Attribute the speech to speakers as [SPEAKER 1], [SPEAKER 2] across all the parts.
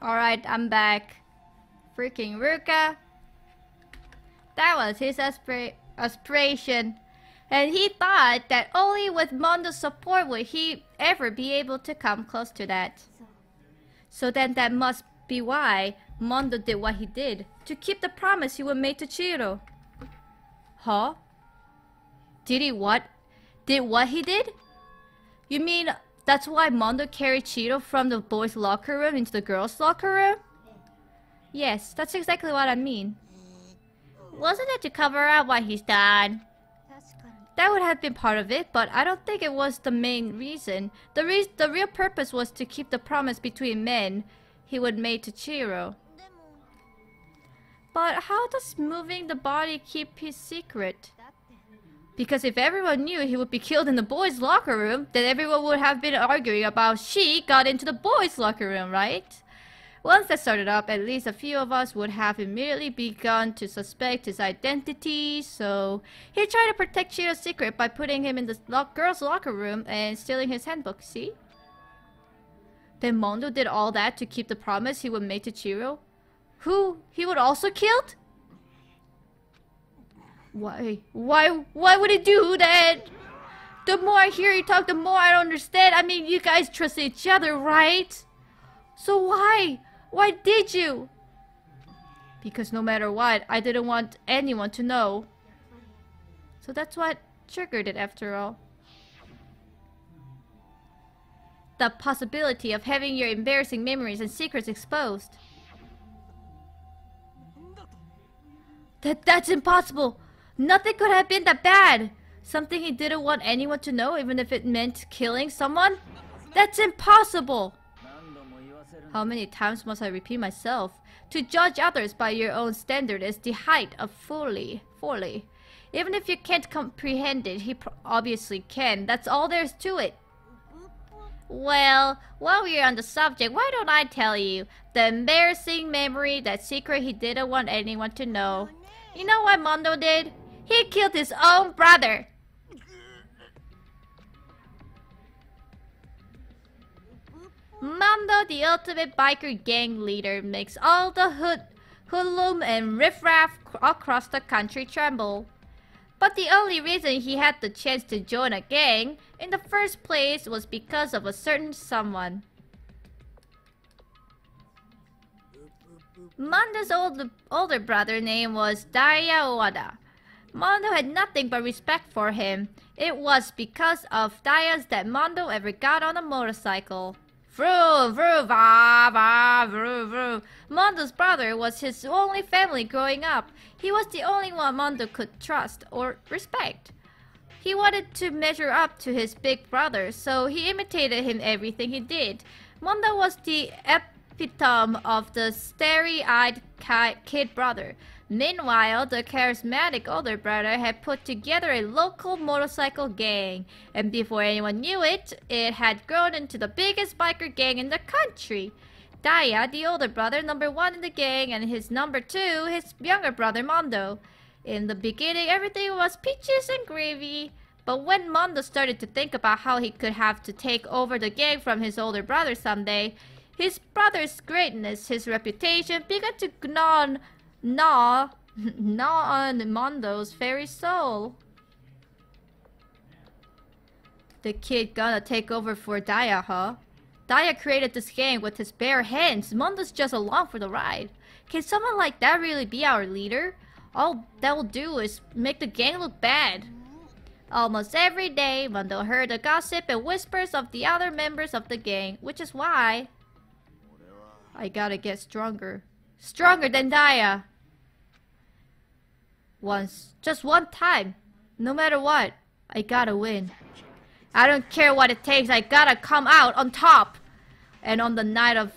[SPEAKER 1] Alright, I'm back. Freaking Ruka. That was his aspiration. And he thought that only with Mondo's support would he ever be able to come close to that. So then that must be why Mondo did what he did. To keep the promise he would make to Chiro. Huh? Did he what? Did what he did? You mean that's why Mondo carried Chiro from the boys' locker room into the girls' locker room? Yes, that's exactly what I mean. Wasn't it to cover up what he's done? That would have been part of it, but I don't think it was the main reason. The real purpose was to keep the promise between men he would make to Chiro. But how does moving the body keep his secret? Because if everyone knew he would be killed in the boys' locker room, then everyone would have been arguing about she got into the boys' locker room, right? Once that started up, at least a few of us would have immediately begun to suspect his identity, so he tried to protect Chiro's secret by putting him in the girls' locker room and stealing his handbook, see? Then Mondo did all that to keep the promise he would make to Chiro, who he would also killed? Why would he do that? The more I hear you talk, the more I don't understand. I mean, you guys trust each other, right? So why? Why did you? Because no matter what, I didn't want anyone to know. So that's what triggered it after all. The possibility of having your embarrassing memories and secrets exposed. That's impossible! Nothing could have been that bad! Something he didn't want anyone to know, even if it meant killing someone? That's impossible! How many times must I repeat myself? To judge others by your own standard is the height of folly. Even if you can't comprehend it, he obviously can. That's all there's to it. Well, while we're on the subject, why don't I tell you? The embarrassing memory, that secret he didn't want anyone to know. You know what Mondo did? He killed his own brother! Mondo, the ultimate biker gang leader, makes all the hoodlum and riffraff across the country tremble. But the only reason he had the chance to join a gang in the first place was because of a certain someone. Mondo's older brother name was Daya Owada. Mondo had nothing but respect for him. It was because of Daya's that Mondo ever got on a motorcycle. Vroom, vroom, va, va, vroom, vroom. Mondo's brother was his only family growing up. He was the only one Mondo could trust or respect. He wanted to measure up to his big brother, so he imitated him everything he did. Mondo was the epitome of the starry-eyed kid brother. Meanwhile, the charismatic older brother had put together a local motorcycle gang, and before anyone knew it, it had grown into the biggest biker gang in the country. Daya, the older brother, number one in the gang, and his number two, his younger brother Mondo. In the beginning, everything was peaches and gravy, but when Mondo started to think about how he could have to take over the gang from his older brother someday, his brother's greatness, his reputation, began to gnaw on Mondo's very soul. The kid gonna take over for Daya, huh? Daya created this gang with his bare hands. Mondo's just along for the ride. Can someone like that really be our leader? All that will do is make the gang look bad. Almost every day, Mondo heard the gossip and whispers of the other members of the gang, which is why I gotta get stronger. Stronger than Daya! Once. Just one time. No matter what, I gotta win. I don't care what it takes, I gotta come out on top! And on the night of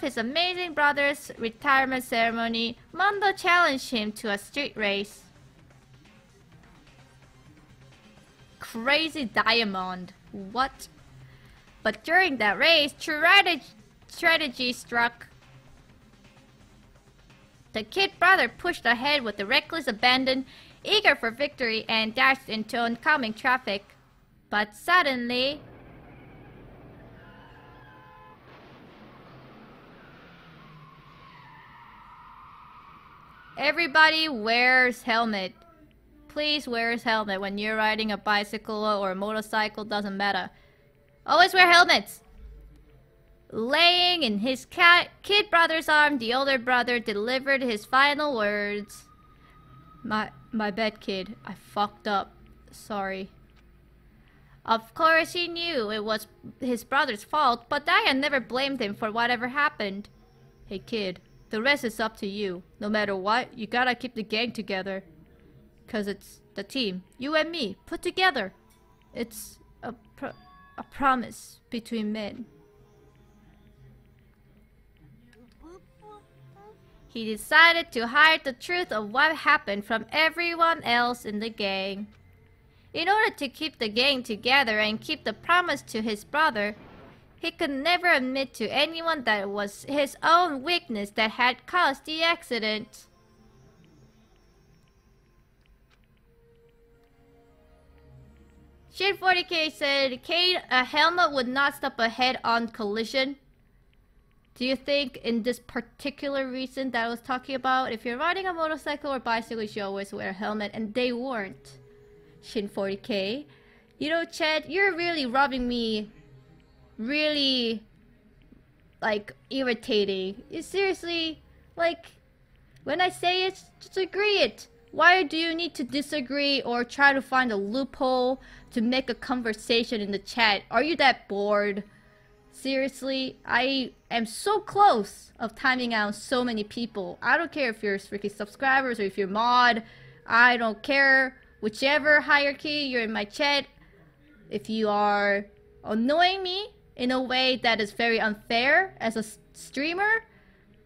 [SPEAKER 1] his amazing brother's retirement ceremony, Mondo challenged him to a street race. Crazy Diamond. What? But during that race, strategy struck. The kid brother pushed ahead with a reckless abandon, eager for victory, and dashed into oncoming traffic. But suddenly, Everybody wears helmet. Please wear his helmet when you're riding a bicycle or a motorcycle, doesn't matter. Always wear helmets! Laying in his kid brother's arm, the older brother delivered his final words. My bad, kid. I fucked up. Sorry. Of course he knew it was his brother's fault, but Diane never blamed him for whatever happened. Hey kid, the rest is up to you. No matter what, you gotta keep the gang together. Cause it's the team, you and me, put together. It's a promise between men. He decided to hide the truth of what happened from everyone else in the gang. In order to keep the gang together and keep the promise to his brother, he could never admit to anyone that it was his own weakness that had caused the accident. Shin40k said, Kate, a helmet would not stop a head-on collision. Do you think in this particular reason that I was talking about, if you're riding a motorcycle or bicycle, you should always wear a helmet, and they weren't? Shin40k. You know, Chad, you're really rubbing me really, like, irritating. You seriously, like, when I say it, just agree it. Why do you need to disagree or try to find a loophole to make a conversation in the chat? Are you that bored? Seriously, I am so close of timing out so many people. I don't care if you're strictly subscribers or if you're mod. I don't care. Whichever hierarchy you're in my chat. If you are annoying me in a way that is very unfair as a streamer,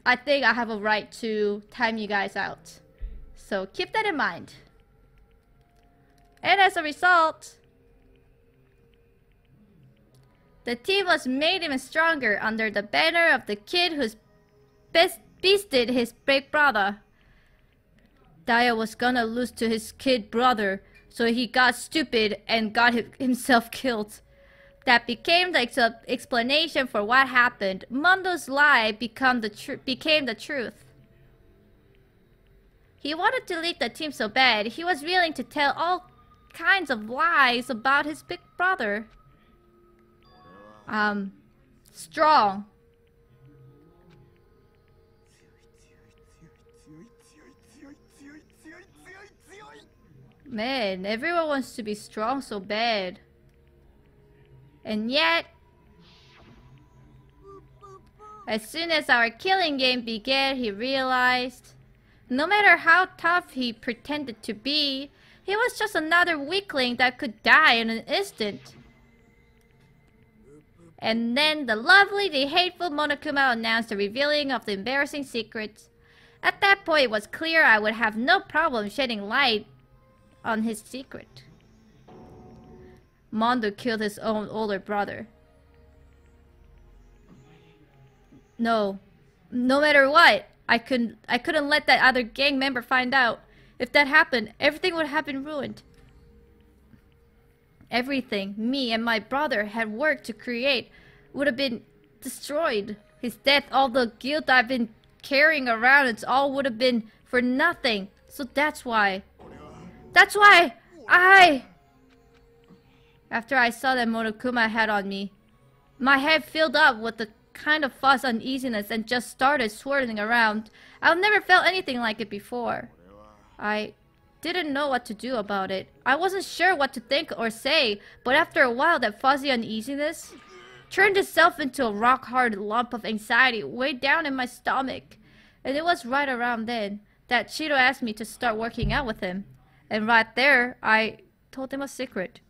[SPEAKER 1] I think I have a right to time you guys out. So keep that in mind. And as a result, the team was made even stronger under the banner of the kid who's beasted his big brother. Daya was gonna lose to his kid brother, so he got stupid and got himself killed. That became the explanation for what happened. Mondo's lie became the truth. He wanted to lead the team so bad, he was willing to tell all kinds of lies about his big brother. Strong. Man, everyone wants to be strong so bad. And yet, as soon as our killing game began, he realized no matter how tough he pretended to be, he was just another weakling that could die in an instant. And then the lovely, the hateful Monokuma announced the revealing of the embarrassing secrets. At that point, it was clear I would have no problem shedding light on his secret. Mondo killed his own older brother. No matter what, I couldn't let that other gang member find out. If that happened, everything would have been ruined. Everything me and my brother had worked to create would have been destroyed. His death, all the guilt I've been carrying around, it's all would have been for nothing. So that's why after I saw that Monokuma had on me, my head filled up with the kind of fuzz uneasiness and just started swirling around. I've never felt anything like it before. I didn't know what to do about it. I wasn't sure what to think or say, but after a while that fuzzy uneasiness turned itself into a rock-hard lump of anxiety way down in my stomach. And it was right around then that Shiro asked me to start working out with him. And right there, I told him a secret.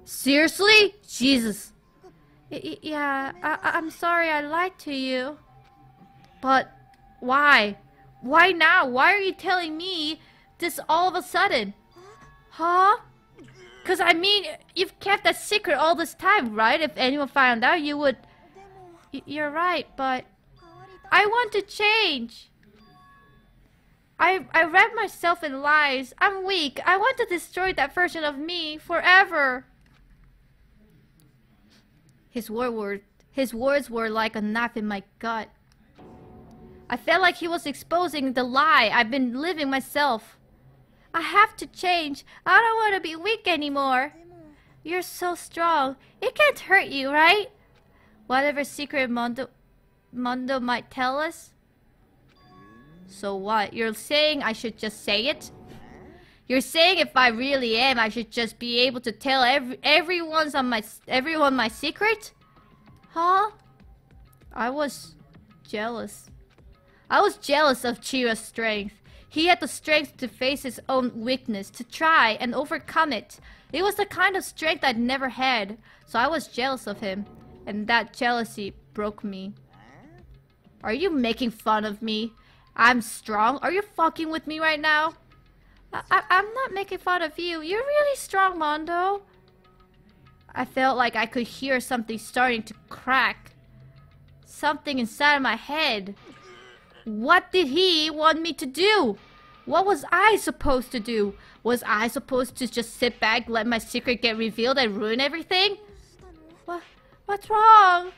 [SPEAKER 1] Seriously? Jesus. Yeah, I'm sorry I lied to you. But why? Why now? Why are you telling me this all of a sudden? Huh? Cause I mean, you've kept that secret all this time, right? If anyone found out, you would... You're right, but... I want to change. I wrap myself in lies. I'm weak. I want to destroy that version of me forever. His words were like a knife in my gut. I felt like he was exposing the lie I've been living myself. I have to change. I don't want to be weak anymore. You're so strong. It can't hurt you, right? Whatever secret Mondo might tell us. So what? You're saying I should just say it? You're saying if I really am, I should just be able to tell everyone my secret? Huh? I was jealous. I was jealous of Chihiro's strength. He had the strength to face his own weakness, to try and overcome it. It was the kind of strength I'd never had, so I was jealous of him. And that jealousy broke me. Are you making fun of me? I'm strong? Are you fucking with me right now? I'm not making fun of you. You're really strong, Mondo. I felt like I could hear something starting to crack. Something inside of my head. What did he want me to do? What was I supposed to do? Was I supposed to just sit back, let my secret get revealed and ruin everything? What's wrong?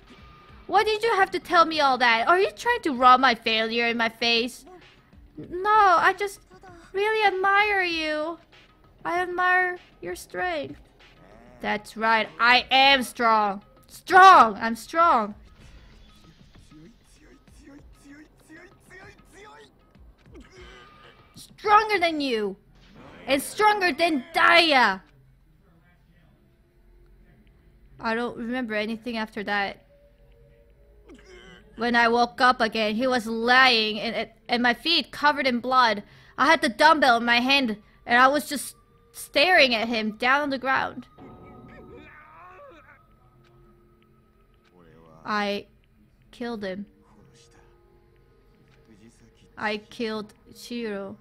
[SPEAKER 1] Why did you have to tell me all that? Are you trying to rub my failure in my face? No, I just really admire you. I admire your strength. That's right, I am strong. Strong! I'm strong. Stronger than you! And stronger than Daya! I don't remember anything after that. When I woke up again, he was lying and my feet covered in blood. I had the dumbbell in my hand and I was just staring at him down on the ground. I killed him. I killed Chihiro.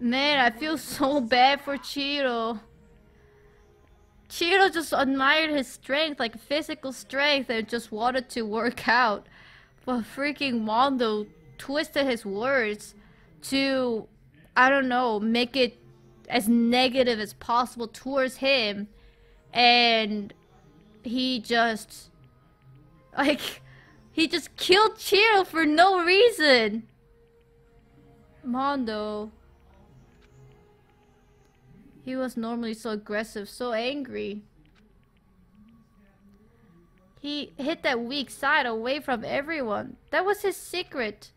[SPEAKER 1] Man, I feel so bad for Chihiro. Chihiro just admired his strength, like physical strength, and just wanted to work out. But freaking Mondo twisted his words to, I don't know, make it as negative as possible towards him. And he just, he just killed Chihiro for no reason. Mondo. He was normally so aggressive, so angry. He hid that weak side away from everyone. That was his secret.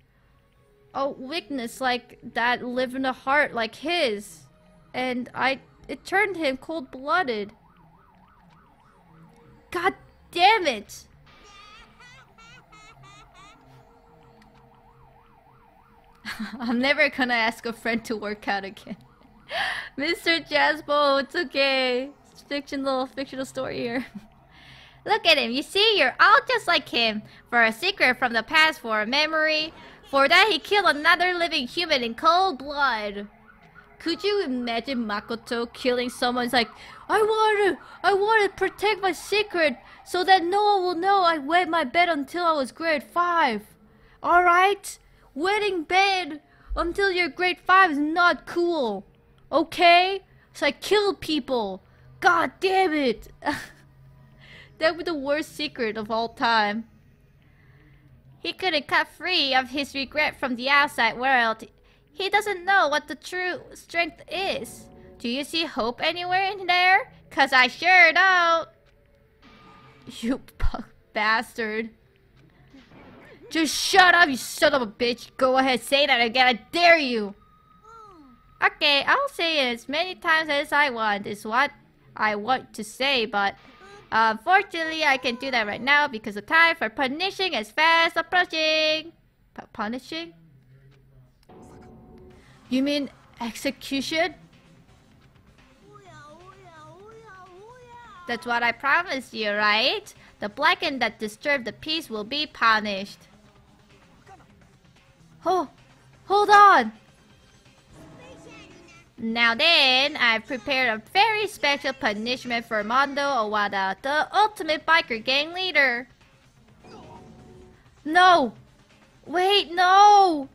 [SPEAKER 1] A weakness like that lived in a heart like his. And it turned him cold-blooded. God damn it! I'm never gonna ask a friend to work out again. Mr. Jaspo, it's okay. It's fictional story here. Look at him. You see, you're all just like him. For a secret from the past, for a memory. For that, he killed another living human in cold blood. Could you imagine Makoto killing someone? It's like, I want to protect my secret so that no one will know I wet my bed until I was grade 5. Alright? Wetting bed until you're grade 5 is not cool. Okay? So I killed people. God damn it. That was the worst secret of all time. He couldn't cut free of his regret from the outside world. He doesn't know what the true strength is. Do you see hope anywhere in there? 'Cause I sure don't. You bastard. Just shut up, you son of a bitch. Go ahead, say that again. I dare you. Okay, I'll say it as many times as I want, is what I want to say, but unfortunately I can do that right now because the time for punishing is fast approaching. Punishing? You mean execution? That's what I promised you, right? The blackened that disturb the peace will be punished. Oh, hold on! Now then, I've prepared a very special punishment for Mondo Owada, the ultimate biker gang leader. No! Wait, no!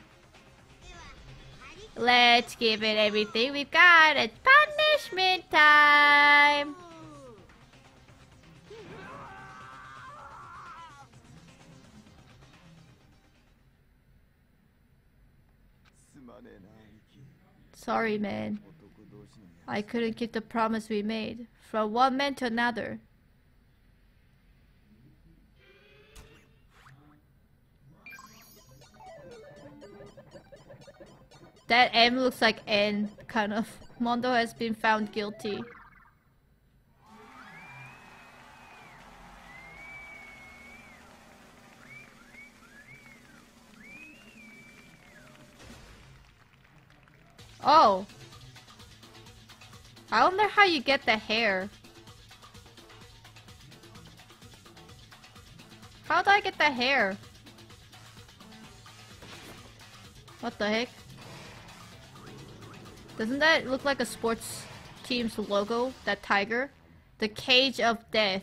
[SPEAKER 1] Let's give it everything we've got. It's punishment time. Sorry, man. I couldn't keep the promise we made. From one man to another. That M looks like N, kind of. Mondo has been found guilty. Oh. I wonder how you get the hair. How do I get the hair? What the heck? Doesn't that look like a sports team's logo? That tiger? The cage of death.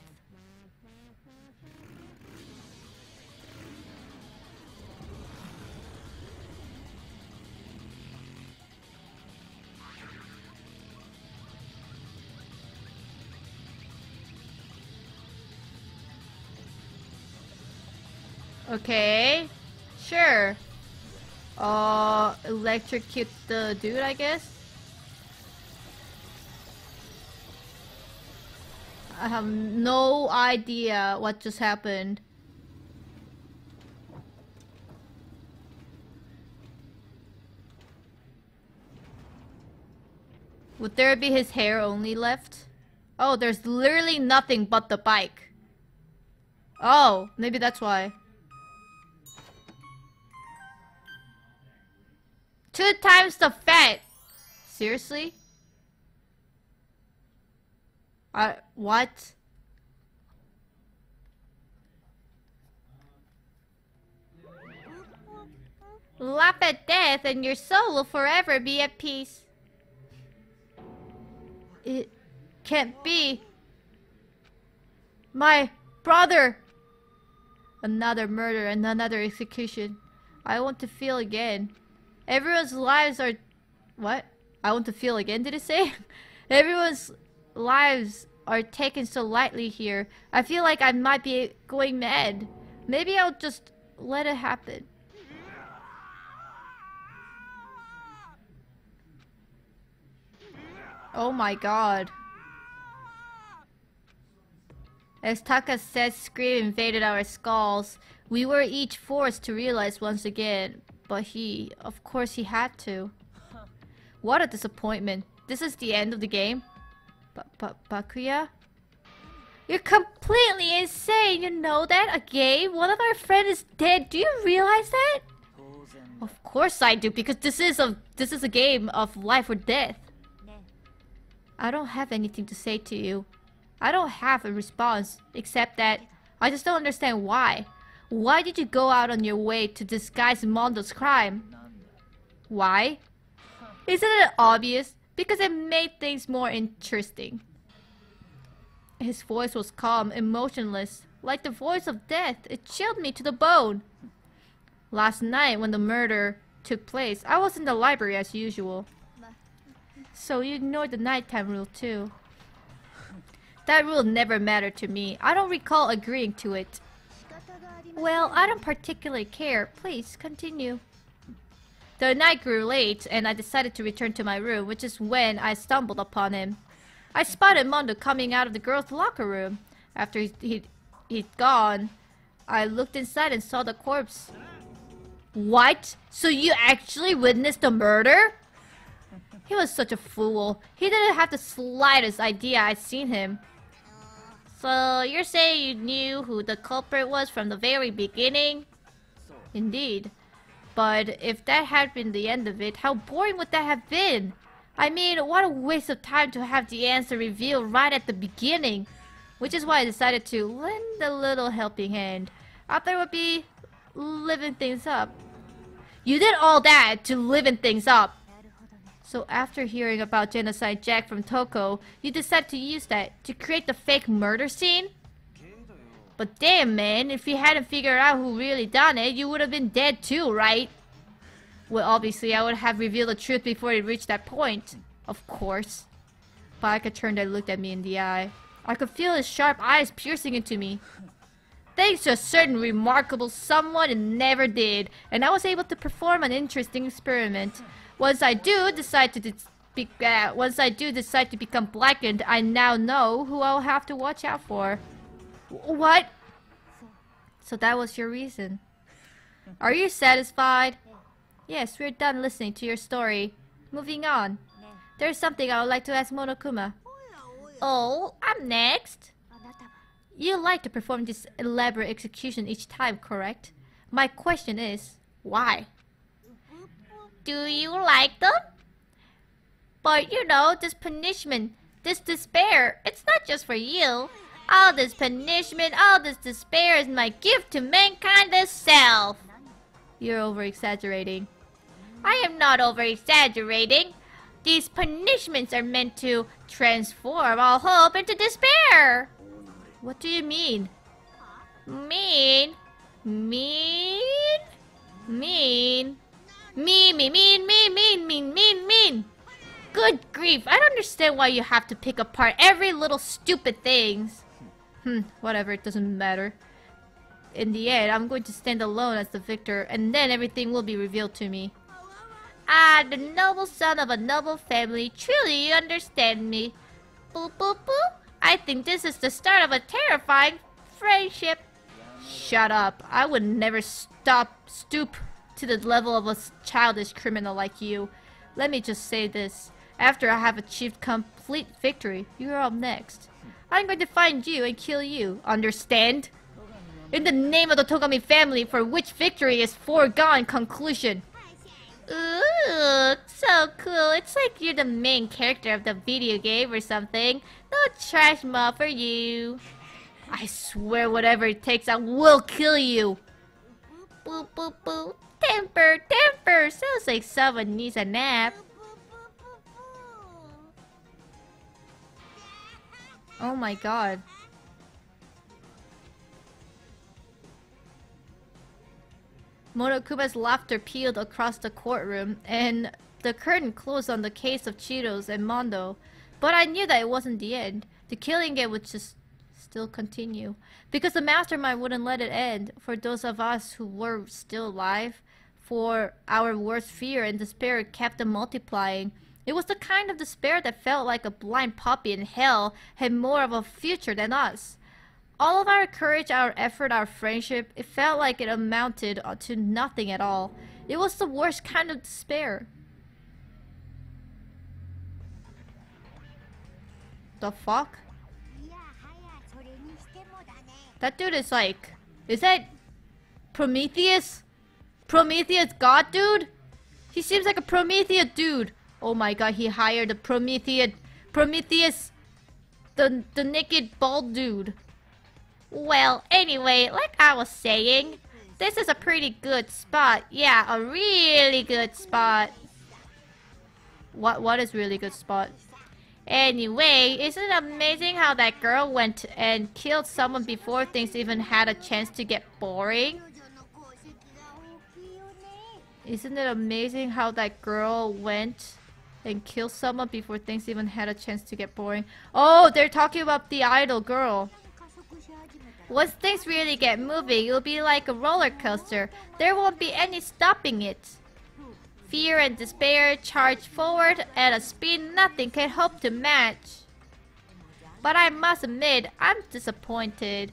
[SPEAKER 1] Okay, sure. Electrocute the dude, I guess? I have no idea what just happened. Would there be his hair only left? Oh, there's literally nothing but the bike. Oh, maybe that's why. 2 times the fat! Seriously? What? Laugh at death and your soul will forever be at peace. It can't be. My brother! Another murder and another execution. I want to feel again. Everyone's lives are... What? I want to feel again, did it say? Everyone's lives are taken so lightly here. I feel like I might be going mad. Maybe I'll just let it happen. Oh my god. As Taka said, scream invaded our skulls. We were each forced to realize once again. But of course he had to. What a disappointment. This is the end of the game? Bakuya? You're completely insane, you know that? A game? One of our friends is dead. Do you realize that? Of course I do, because this is a game of life or death. I don't have anything to say to you. I don't have a response, except that I just don't understand why. Why did you go out on your way to disguise Mondo's crime? Why? Isn't it obvious? Because it made things more interesting. His voice was calm, emotionless, like the voice of death. It chilled me to the bone. Last night, when the murder took place, I was in the library as usual. So you ignored the nighttime rule too. That rule never mattered to me. I don't recall agreeing to it. Well, I don't particularly care. Please, continue. The night grew late, and I decided to return to my room, which is when I stumbled upon him. I spotted Mondo coming out of the girls' locker room. After he'd gone, I looked inside and saw the corpse. What? So you actually witnessed the murder? He was such a fool. He didn't have the slightest idea I'd seen him. So you're saying you knew who the culprit was from the very beginning? Indeed. But if that had been the end of it, how boring would that have been? I mean, what a waste of time to have the answer revealed right at the beginning. Which is why I decided to lend a little helping hand. I thought it would be living things up. You did all that to liven things up. So after hearing about Genocide Jack from Toko, you decided to use that to create the fake murder scene? But damn man, if you hadn't figured out who really done it, you would have been dead too, right? Well, obviously, I would have revealed the truth before it reached that point. Of course. Baika turned and looked at me in the eye. I could feel his sharp eyes piercing into me. Thanks to a certain remarkable someone, it never did, and I was able to perform an interesting experiment. Once I do decide to become blackened, I now know who I'll have to watch out for. What? So that was your reason. Are you satisfied? Yes, we're done listening to your story. Moving on. There's something I would like to ask Monokuma. Oh, I'm next. You like to perform this elaborate execution each time, correct? My question is, why? Do you like them? But you know, this punishment, this despair, it's not just for you. All this punishment, all this despair is my gift to mankind itself. You're over-exaggerating. I am not over-exaggerating. These punishments are meant to transform all hope into despair. What do you mean? Mean? Mean? Mean? Mean. Good grief, I don't understand why you have to pick apart every little stupid things. Whatever, it doesn't matter. In the end, I'm going to stand alone as the victor, and then everything will be revealed to me. Ah, the noble son of a noble family, truly you understand me. Boop boop boop. I think this is the start of a terrifying friendship. Shut up. I would never stoop to the level of a childish criminal like you. Let me just say this. After I have achieved complete victory, you're up next. I'm going to find you and kill you. Understand? In the name of the Togami family, for which victory is foregone conclusion. Ooh, so cool. It's like you're the main character of the video game or something. No trash mob for you. I swear whatever it takes, I will kill you. Boop, boop, boop. Temper. Sounds like someone needs a nap. Oh my god. Monokuma's laughter peeled across the courtroom, and the curtain closed on the case of Cheetos and Mondo. But I knew that it wasn't the end. The killing game would just still continue. Because the mastermind wouldn't let it end. For those of us who were still alive, for our worst fear and despair kept on multiplying. It was the kind of despair that felt like a blind puppy in hell had more of a future than us. All of our courage, our effort, our friendship, it felt like it amounted to nothing at all. It was the worst kind of despair. The fuck? That dude is like... Is that... Prometheus? Prometheus god dude? He seems like a Prometheus dude. Oh my god, he hired a Prometheus... The naked bald dude. Well, anyway, like I was saying, this is a pretty good spot. Yeah, a really good spot. What is really good spot? Anyway, isn't it amazing how that girl went and killed someone before things even had a chance to get boring? Isn't it amazing how that girl went and killed someone before things even had a chance to get boring? Oh, they're talking about the idol girl. Once things really get moving, it'll be like a roller coaster. There won't be any stopping it. Fear and despair charge forward at a speed nothing can hope to match. But I must admit, I'm disappointed.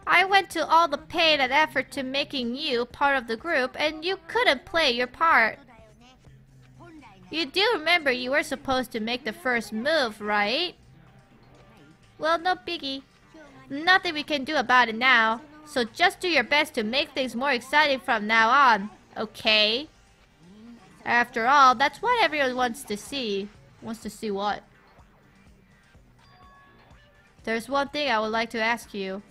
[SPEAKER 1] I went to all the pain and effort to making you part of the group, and you couldn't play your part. You do remember you were supposed to make the first move, right? Well, no biggie. Nothing we can do about it now, so just do your best to make things more exciting from now on, okay? After all, that's what everyone wants to see. Wants to see what? There's one thing I would like to ask you.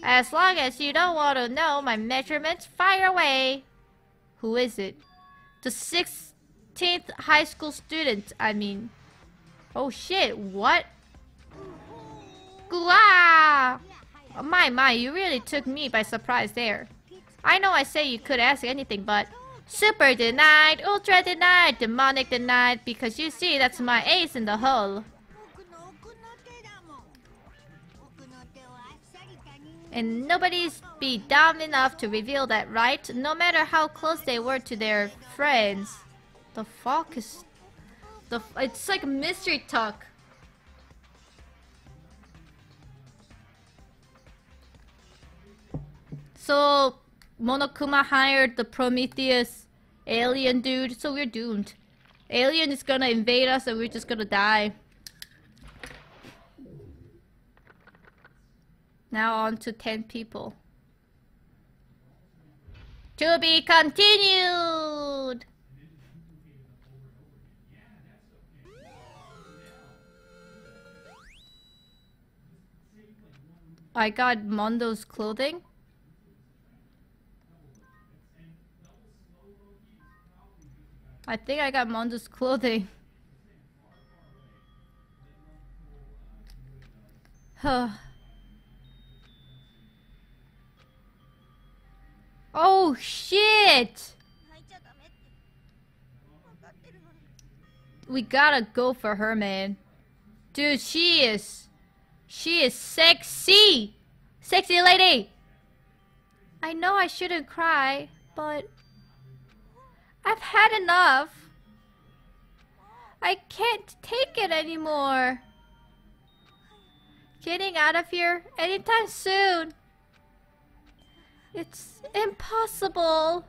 [SPEAKER 1] As long as you don't want to know my measurements, fire away! Who is it? The 16th high school student, I mean. Oh shit, what? Gua! My, you really took me by surprise there. I know I say you could ask anything, but Super denied, ultra denied, demonic denied, because you see that's my ace in the hole. And nobody's be dumb enough to reveal that, right? No matter how close they were to their friends. The fuck is... it's like mystery talk. So, Monokuma hired the Prometheus alien dude, so we're doomed. Alien is gonna invade us and we're just gonna die. Now on to 10 people. To be continued! I got Mondo's clothing. I think I got Mondo's clothing. Huh. Oh shit! We gotta go for her, man. Dude, she is sexy! Sexy lady! I know I shouldn't cry, but I've had enough. I can't take it anymore. Getting out of here anytime soon. It's impossible.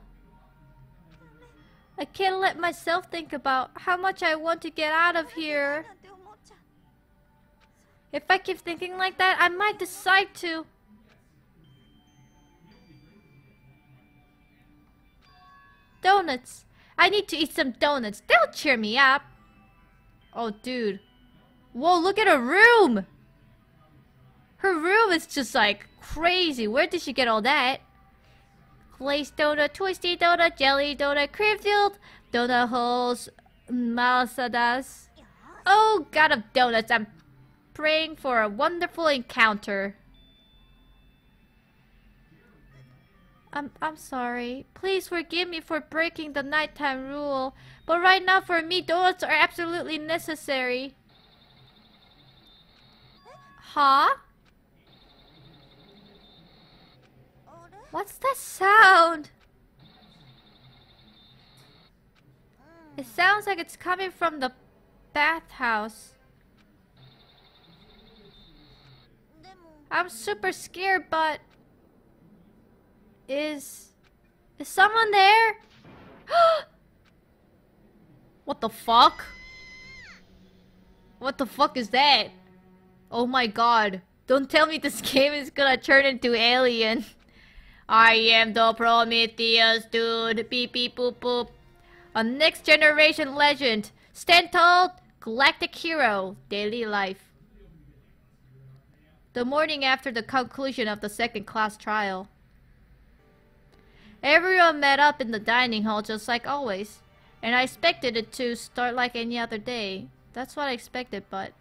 [SPEAKER 1] I can't let myself think about how much I want to get out of here. If I keep thinking like that, I might decide to. Donuts. I need to eat some donuts. They'll cheer me up. Oh, dude. Whoa, look at her room. Her room is just like crazy. Where did she get all that? Glazed donut, twisty donut, jelly donut, cream filled donut holes, malasadas. Oh, god of donuts. I'm praying for a wonderful encounter. I'm sorry. Please forgive me for breaking the nighttime rule. But right now for me, donuts are absolutely necessary. Huh? What's that sound? It sounds like it's coming from the bathhouse. I'm super scared, but... Is someone there? What the fuck? What the fuck is that? Oh my god. Don't tell me this game is gonna turn into Alien. I am the Prometheus dude. Beep beep boop boop. A next generation legend. Stand tall, galactic hero. Daily life. The morning after the conclusion of the second class trial. Everyone met up in the dining hall just like always. And I expected it to start like any other day. That's what I expected, but...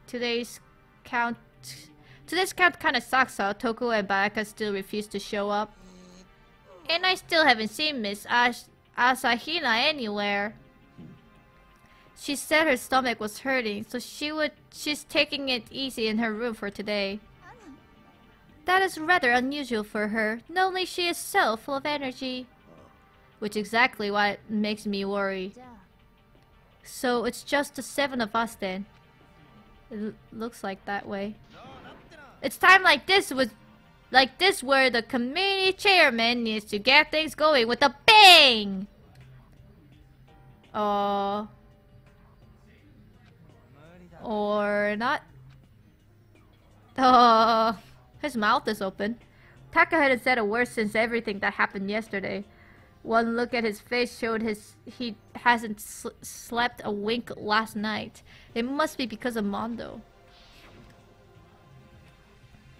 [SPEAKER 1] Today's count kinda sucks, huh? Toku and Bayaka still refuse to show up. And I still haven't seen Miss Asahina anywhere. She said her stomach was hurting, so she's taking it easy in her room for today. That is rather unusual for her. Normally she is so full of energy. Which is exactly what makes me worry. So it's just the 7 of us then. It looks like that way. It's time like this where the committee chairman needs to get things going with a bang! Or not. His mouth is open. Taka hadn't said a word since everything that happened yesterday. One look at his face showed he hasn't slept a wink last night. It must be because of Mondo.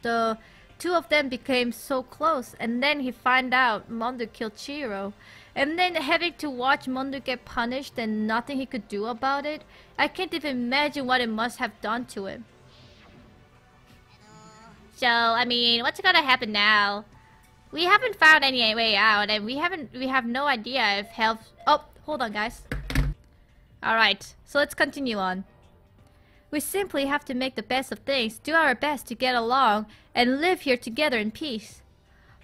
[SPEAKER 1] The two of them became so close, and then he found out Mondo killed Chiro. And then having to watch Mondo get punished and nothing he could do about it, I can't even imagine what it must have done to him. So, I mean, what's gonna happen now? We haven't found any way out, and we have no idea if help. Oh, hold on, guys. Alright, so let's continue on. We simply have to make the best of things, do our best to get along, and live here together in peace.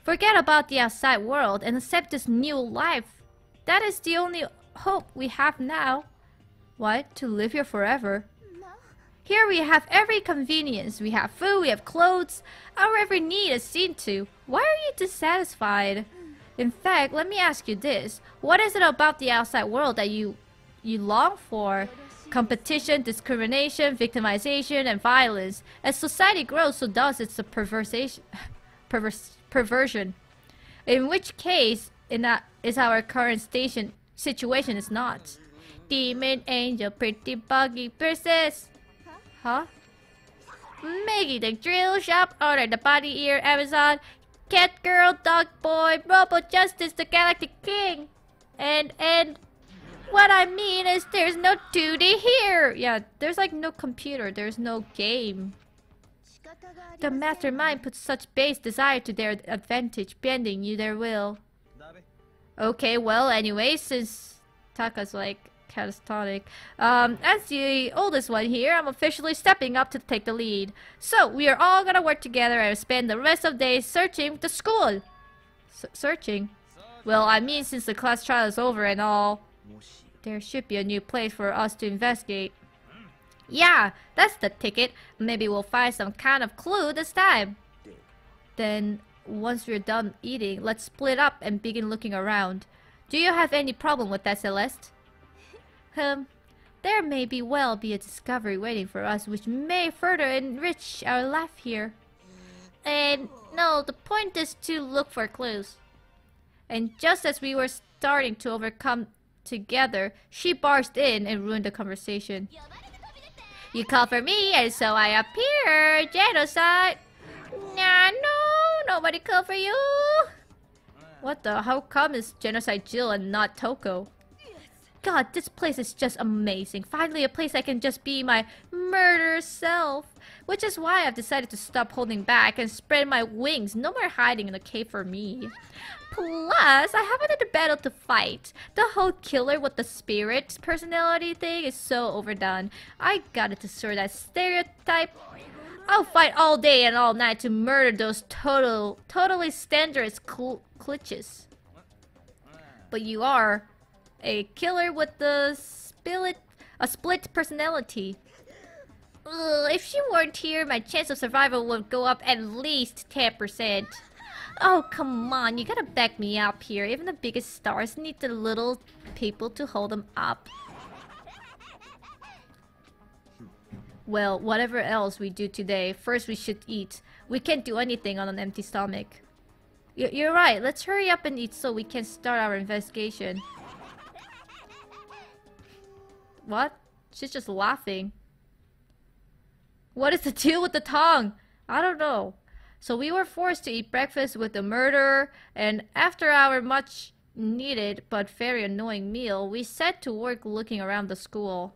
[SPEAKER 1] Forget about the outside world and accept this new life. That is the only hope we have now. What? To live here forever? Here we have every convenience. We have food, we have clothes. Our every need is seen to. Why are you dissatisfied? In fact, let me ask you this. What is it about the outside world that you long for? Competition, discrimination, victimization, and violence. As society grows, so does its perversion. In which case, is our current situation is not. Demon, angel, pretty buggy, princess. Huh? Maggie the drill shop, order the body ear, Amazon, cat girl, dog boy, Robo Justice, the Galactic King. And what I mean is there's no 2D here. Yeah, there's like no computer, there's no game. The mastermind puts such base desire to their advantage, bending you their will. Okay, well, anyway, since Taka's like catatonic, as the oldest one here, I'm officially stepping up to take the lead. So, we are all gonna work together and spend the rest of the day searching the school. Searching? Well, I mean, since the class trial is over and all, there should be a new place for us to investigate. Yeah, that's the ticket. Maybe we'll find some kind of clue this time. Then, once we're done eating, let's split up and begin looking around. Do you have any problem with that, Celeste? There may be a discovery waiting for us which may further enrich our life here. And no, the point is to look for clues. And just as we were starting to overcome together, she barged in and ruined the conversation. You call for me, and so I appear. Genocide. Nah, no, nobody called for you. What the? How come it's Genocide Jill and not Toko? God, this place is just amazing. Finally, a place I can just be my murder self. Which is why I've decided to stop holding back and spread my wings. No more hiding in a cave for me. Plus, I have another battle to fight. The whole killer with the spirit personality thing is so overdone. I gotta destroy that stereotype. I'll fight all day and all night to murder those totally standardist glitches. But you are a killer with a split personality. Ugh, if she weren't here, my chance of survival would go up at least 10%. Oh, come on, you gotta back me up here. Even the biggest stars need the little people to hold them up. Well, whatever else we do today, first we should eat. We can't do anything on an empty stomach. You're right, let's hurry up and eat so we can start our investigation. What? She's just laughing. What is the deal with the tongue? I don't know. So we were forced to eat breakfast with the murderer, and after our much needed but very annoying meal, we set to work looking around the school.